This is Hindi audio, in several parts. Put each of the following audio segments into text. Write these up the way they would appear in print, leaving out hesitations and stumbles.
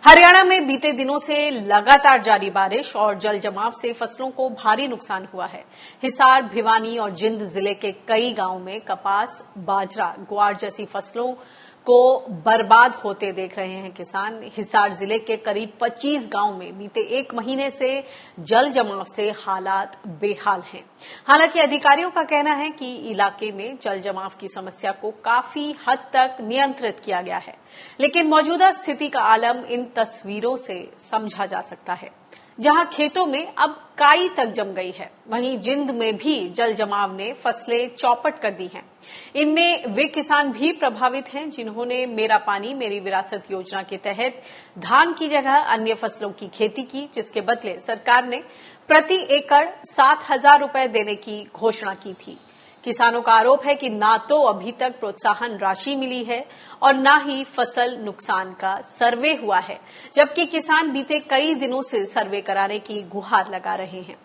हरियाणा में बीते दिनों से लगातार जारी बारिश और जल जमाव से फसलों को भारी नुकसान हुआ है। हिसार, भिवानी और जिंद जिले के कई गांवों में कपास, बाजरा, ग्वार जैसी फसलों को बर्बाद होते देख रहे हैं किसान। हिसार जिले के करीब 25 गांवों में बीते एक महीने से जल जमाव से हालात बेहाल हैं। हालांकि अधिकारियों का कहना है कि इलाके में जल जमाव की समस्या को काफी हद तक नियंत्रित किया गया है, लेकिन मौजूदा स्थिति का आलम इन तस्वीरों से समझा जा सकता है। जहां खेतों में अब काई तक जम गई है, वहीं जिंद में भी जल जमाव ने फसलें चौपट कर दी हैं। इनमें वे किसान भी प्रभावित हैं जिन्होंने मेरा पानी मेरी विरासत योजना के तहत धान की जगह अन्य फसलों की खेती की, जिसके बदले सरकार ने प्रति एकड़ 7,000 रुपए देने की घोषणा की थी। किसानों का आरोप है कि ना तो अभी तक प्रोत्साहन राशि मिली है और ना ही फसल नुकसान का सर्वे हुआ है, जबकि किसान बीते कई दिनों से सर्वे कराने की गुहार लगा रहे हैं।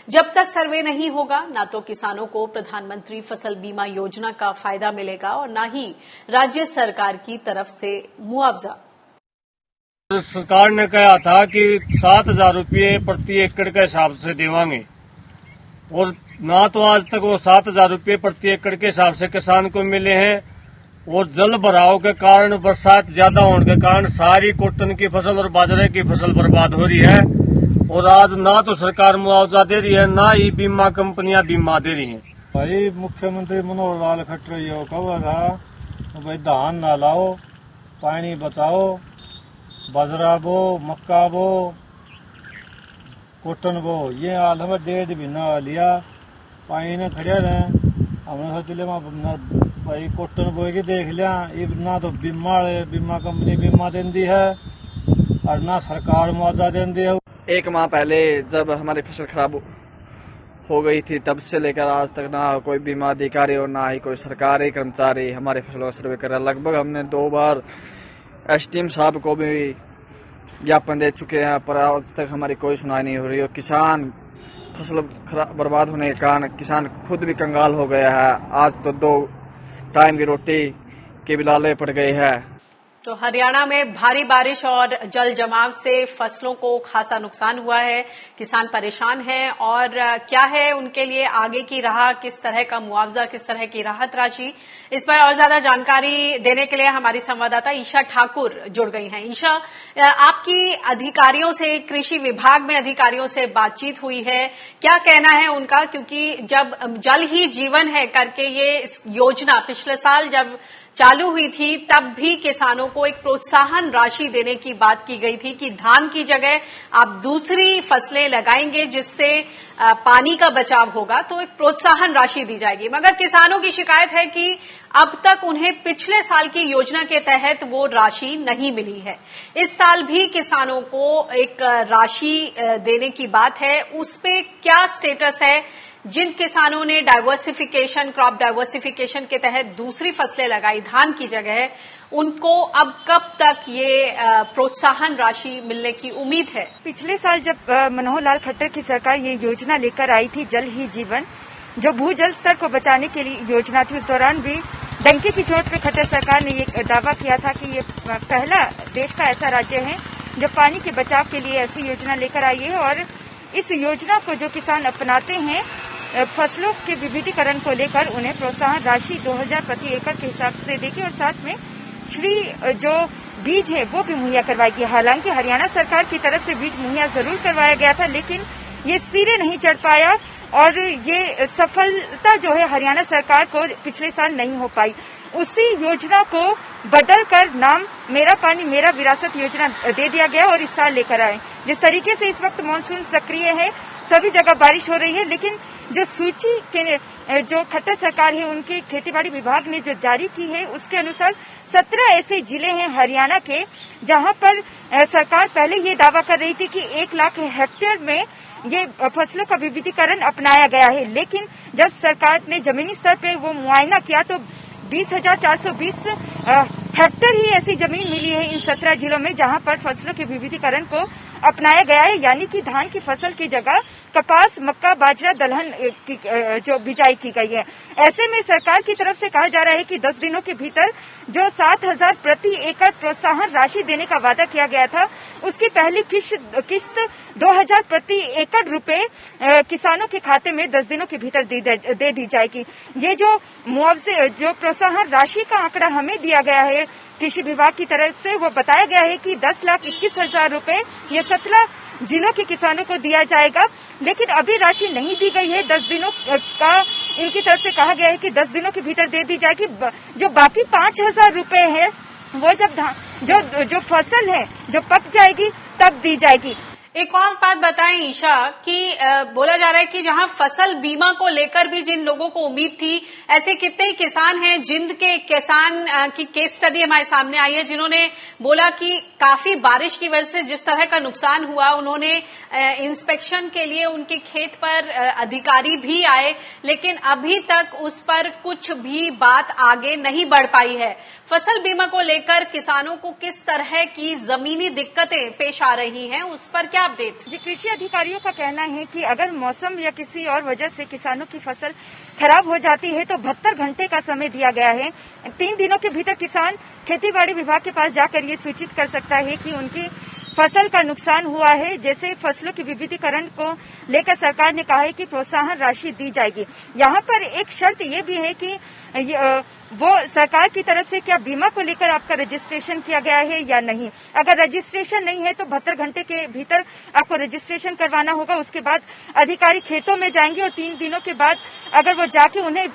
जब तक सर्वे नहीं होगा, ना तो किसानों को प्रधानमंत्री फसल बीमा योजना का फायदा मिलेगा और ना ही राज्य सरकार की तरफ से मुआवजा। सरकार ने कहा था कि 7,000 रुपये प्रति एकड़ के हिसाब से देवांगे, और ना तो आज तक वो 7,000 रुपये प्रति एकड़ के हिसाब से किसान को मिले हैं। और जल भराव के कारण, बरसात ज्यादा होने के कारण सारी कॉटन की फसल और बाजरे की फसल बर्बाद हो रही है। और आज ना तो सरकार मुआवजा दे रही है, ना ही बीमा कंपनियां बीमा दे रही हैं। भाई मुख्यमंत्री मनोहर लाल खट्टर ये कहा था, भाई धान ना लाओ, पानी बचाओ, बाजरा बो, मक्का बो, कॉटन बो। ये हाल हमें 1.5 महीना लिया, पानी ने खड़िया रहे। हमने सोच लिया भाई कॉटन बोए की देख लिया, ना तो बीमा कंपनी बीमा देती है और ना सरकार मुआवजा देती है। एक माह पहले जब हमारी फसल खराब हो गई थी, तब से लेकर आज तक ना कोई बीमा अधिकारी और ना ही कोई सरकारी कर्मचारी हमारी फसलों का सर्वे कर रहा। लगभग हमने 2 बार एसडीएम साहब को भी ज्ञापन दे चुके हैं, पर आज तक हमारी कोई सुनवाई नहीं हो रही। और किसान फसल बर्बाद होने के कारण किसान खुद भी कंगाल हो गया है। आज तो 2 टाइम की रोटी के भी लाले पड़ गए हैं। तो हरियाणा में भारी बारिश और जल जमाव से फसलों को खासा नुकसान हुआ है। किसान परेशान हैं और क्या है उनके लिए आगे की राह, किस तरह का मुआवजा, किस तरह की राहत राशि, इस पर और ज्यादा जानकारी देने के लिए हमारी संवाददाता ईशा ठाकुर जुड़ गई हैं। ईशा, आपकी अधिकारियों से, कृषि विभाग में अधिकारियों से बातचीत हुई है, क्या कहना है उनका? क्योंकि जब जल ही जीवन है करके ये योजना पिछले साल जब चालू हुई थी, तब भी किसानों को एक प्रोत्साहन राशि देने की बात की गई थी कि धान की जगह आप दूसरी फसलें लगाएंगे जिससे पानी का बचाव होगा, तो एक प्रोत्साहन राशि दी जाएगी। मगर किसानों की शिकायत है कि अब तक उन्हें पिछले साल की योजना के तहत वो राशि नहीं मिली है। इस साल भी किसानों को एक राशि देने की बात है, उस पे क्या स्टेटस है? जिन किसानों ने डाइवर्सिफिकेशन, क्रॉप डाइवर्सिफिकेशन के तहत दूसरी फसलें लगाई धान की जगह, उनको अब कब तक ये प्रोत्साहन राशि मिलने की उम्मीद है? पिछले साल जब मनोहर लाल खट्टर की सरकार ये योजना लेकर आई थी, जल ही जीवन, जो भूजल स्तर को बचाने के लिए योजना थी, उस दौरान भी डंके की चोट पे खट्टर सरकार ने ये दावा किया था कि ये पहला देश का ऐसा राज्य है जो पानी के बचाव के लिए ऐसी योजना लेकर आई है। और इस योजना को जो किसान अपनाते हैं, फसलों के विविधीकरण को लेकर उन्हें प्रोत्साहन राशि 2,000 प्रति एकड़ के हिसाब से देगी और साथ में श्री जो बीज है वो भी मुहैया करवाएगी। हालांकि हरियाणा सरकार की तरफ से बीज मुहैया जरूर करवाया गया था, लेकिन ये सिरे नहीं चढ़ पाया और ये सफलता जो है हरियाणा सरकार को पिछले साल नहीं हो पाई। उसी योजना को बदलकर नाम मेरा पानी मेरा विरासत योजना दे दिया गया और इस साल लेकर आए। जिस तरीके से इस वक्त मानसून सक्रिय है, सभी जगह बारिश हो रही है, लेकिन जो सूची के जो खट्टर सरकार है उनके खेतीबाड़ी विभाग ने जो जारी की है, उसके अनुसार 17 ऐसे जिले हैं हरियाणा के जहां पर सरकार पहले ये दावा कर रही थी कि 1 लाख हेक्टेयर में ये फसलों का विविधीकरण अपनाया गया है। लेकिन जब सरकार ने जमीनी स्तर पे वो मुआयना किया तो 20,420 हेक्टेयर ही ऐसी जमीन मिली है इन 17 जिलों में जहां पर फसलों के विविधीकरण को अपनाया गया है, यानी कि धान की फसल की जगह कपास, मक्का, बाजरा, दलहन की जो बिजाई की गई है। ऐसे में सरकार की तरफ से कहा जा रहा है कि 10 दिनों के भीतर जो 7,000 प्रति एकड़ प्रोत्साहन राशि देने का वादा किया गया था, उसकी पहली किस्त 2,000 प्रति एकड़ रुपए किसानों के खाते में 10 दिनों के भीतर दे दी जाएगी। ये जो मुआवजे, जो प्रोत्साहन राशि का आंकड़ा हमें दिया गया है कृषि विभाग की तरफ से, वो बताया गया है कि 10,21,000 रुपए ये 17 जिलों के किसानों को दिया जाएगा, लेकिन अभी राशि नहीं दी गई है। 10 दिनों का इनकी तरफ से कहा गया है कि 10 दिनों के भीतर दे दी जाएगी। जो बाकी 5,000 रुपए है वो जब जो फसल है जो पक जाएगी तब दी जाएगी। एक और बात बताएं ईशा कि बोला जा रहा है कि जहां फसल बीमा को लेकर भी जिन लोगों को उम्मीद थी, ऐसे कितने ही किसान हैं, जिंद के किसान की केस स्टडी हमारे सामने आई है, जिन्होंने बोला कि काफी बारिश की वजह से जिस तरह का नुकसान हुआ, उन्होंने इंस्पेक्शन के लिए उनके खेत पर अधिकारी भी आए, लेकिन अभी तक उस पर कुछ भी बात आगे नहीं बढ़ पाई है। फसल बीमा को लेकर किसानों को किस तरह की जमीनी दिक्कतें पेश आ रही हैं, उस पर क्या अपडेट? जी, कृषि अधिकारियों का कहना है कि अगर मौसम या किसी और वजह से किसानों की फसल खराब हो जाती है तो 72 घंटे का समय दिया गया है। 3 दिनों के भीतर किसान खेतीबाड़ी विभाग के पास जाकर ये सूचित कर सकता है कि उनकी फसल का नुकसान हुआ है। जैसे फसलों की विविधीकरण को लेकर सरकार ने कहा है कि प्रोत्साहन राशि दी जाएगी। यहाँ पर एक शर्त ये भी है कि वो सरकार की तरफ से क्या बीमा को लेकर आपका रजिस्ट्रेशन किया गया है या नहीं। अगर रजिस्ट्रेशन नहीं है तो 72 घंटे के भीतर आपको रजिस्ट्रेशन करवाना होगा। उसके बाद अधिकारी खेतों में जाएंगे और 3 दिनों के बाद अगर वो जाके उन्हें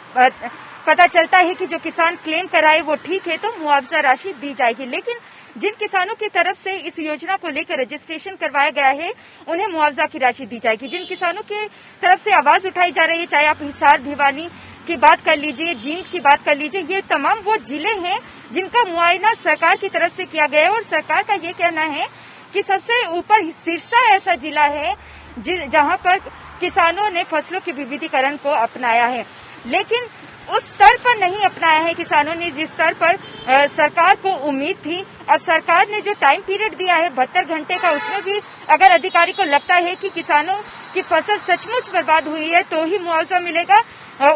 पता चलता है कि जो किसान क्लेम कराए वो ठीक है तो मुआवजा राशि दी जाएगी। लेकिन जिन किसानों की तरफ से इस योजना को लेकर रजिस्ट्रेशन करवाया गया है उन्हें मुआवजा की राशि दी जाएगी। जिन किसानों की तरफ से आवाज उठाई जा रही है, चाहे आप हिसार, भिवानी की बात कर लीजिए, जींद की बात कर लीजिए, ये तमाम वो जिले हैं जिनका मुआयना सरकार की तरफ से किया गया है। और सरकार का ये कहना है कि सबसे ऊपर सिरसा ऐसा जिला है जहां पर किसानों ने फसलों के विविधीकरण को अपनाया है, लेकिन उस स्तर पर नहीं अपनाया है किसानों ने जिस स्तर पर सरकार को उम्मीद थी। अब सरकार ने जो टाइम पीरियड दिया है 72 घंटे का, उसमें भी अगर अधिकारी को लगता है कि किसानों की फसल सचमुच बर्बाद हुई है तो ही मुआवजा मिलेगा,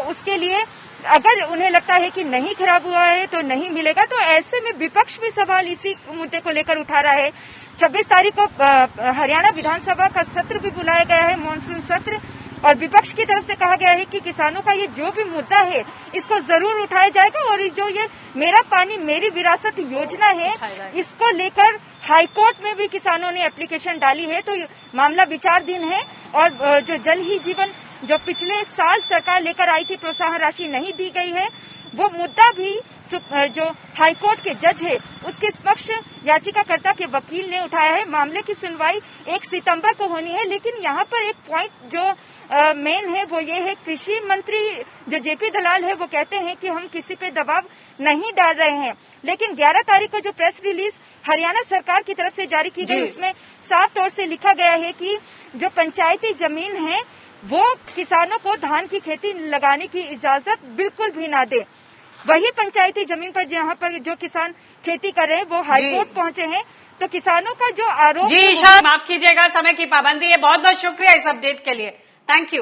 उसके लिए अगर उन्हें लगता है कि नहीं खराब हुआ है तो नहीं मिलेगा। तो ऐसे में विपक्ष भी सवाल इसी मुद्दे को लेकर उठा रहा है। 26 तारीख को हरियाणा विधानसभा का सत्र भी बुलाया गया है, मानसून सत्र, और विपक्ष की तरफ से कहा गया है कि किसानों का ये जो भी मुद्दा है इसको जरूर उठाया जाएगा। और जो ये मेरा पानी मेरी विरासत योजना है इसको लेकर हाईकोर्ट में भी किसानों ने एप्लीकेशन डाली है, तो मामला विचाराधीन है। और जो जल ही जीवन जो पिछले साल सरकार लेकर आई थी, प्रोत्साहन राशि नहीं दी गई है, वो मुद्दा भी जो हाईकोर्ट के जज है उसके समक्ष याचिकाकर्ता के वकील ने उठाया है। मामले की सुनवाई 1 सितंबर को होनी है। लेकिन यहाँ पर एक पॉइंट जो मेन है वो ये है, कृषि मंत्री जो जेपी दलाल है वो कहते हैं कि हम किसी पे दबाव नहीं डाल रहे हैं, लेकिन 11 तारीख को जो प्रेस रिलीज हरियाणा सरकार की तरफ से जारी की गई उसमें साफ तौर से लिखा गया है कि जो पंचायती जमीन है वो किसानों को धान की खेती लगाने की इजाजत बिल्कुल भी ना दे। वही पंचायती जमीन पर जहाँ पर जो किसान खेती कर रहे हैं वो हाईकोर्ट पहुंचे हैं। तो किसानों का जो आरोप, जी माफ कीजिएगा, समय की पाबंदी है। बहुत बहुत शुक्रिया इस अपडेट के लिए, थैंक यू।